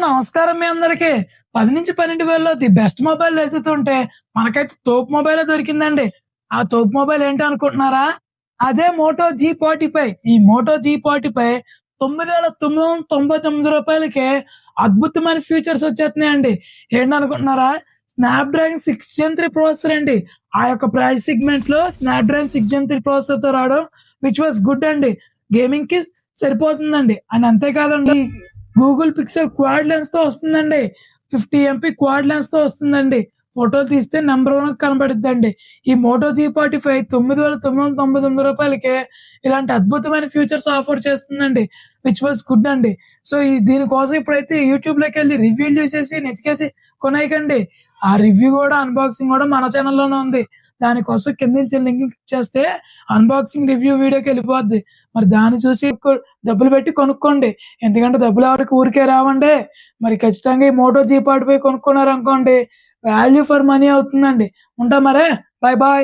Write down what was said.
నమస్కారం మీ అందరికి. 10,000-12,000లో the best mobile వెతుకుతుంటే మనకైతే తోపు మొబైలే దొరికిందండి. ఆ తోపు మొబైల్ ఏంటి అనుకుంటున్నారా? అదే మోటో G45. ఈ మోటో G45 రూ. 9,999కే అద్భుతమైన ఫీచర్స్ వచ్చేస్తున్నాయండి. ఏంటనుకుంటున్నారా? స్నాప్‌డ్రాగన్ 6 జెన్ 3 ప్రాసెసర్ అండి. ఆ యొక్క ప్రైస్ సెగ్మెంట్‌లో స్నాప్‌డ్రాగన్ 6 జెన్ 3 ప్రాసెసర్‌తో రావడం విచ్ వాస్ గుడ్ అండి. గేమింగ్‌కి సరిపోతుందండి. అండ్ అంతే కాదండి, గూగుల్ పిక్సెల్ క్వాడ్ లెన్స్‌తో వస్తుందండి. 50 ఎంపీ క్వాడ్ లెన్స్‌తో వస్తుందండి. ఫోటోలు తీస్తే నంబర్ 1 కనపడిద్దండి. ఈ మోటో G45 రూ. 9,999కే ఇలాంటి అద్భుతమైన ఫీచర్స్ ఆఫర్ చేస్తుందండి. విచ్ వాస్ గుడ్ అండి. సో, దీనికోసం ఇప్పుడైతే యూట్యూబ్‌లోకెళ్ళి రివ్యూలు చూసేసి వెతికేసి కొనేయకండి. ఆ రివ్యూ గూడా, అన్బాక్సింగ్ గూడా మన ఛానెల్‌లోనే ఉంది. దానికోసం కింద నుంచి లింక్ క్లిక్ చేస్తే అన్బాక్సింగ్ రివ్యూ వీడియోకెళ్ళిపోద్ది. మరి దాన్ని చూసి డబ్బులు పెట్టి కొనుక్కోండి. ఎందుకంటే డబ్బులు ఎవరికి ఊరికే రావండి. మరి ఖచ్చితంగా ఈ మోటో G45 కొనుక్కున్నారనుకోండి, వాల్యూ ఫర్ మనీ అవుతుందండి. ఉంటా మరే. Bye bye.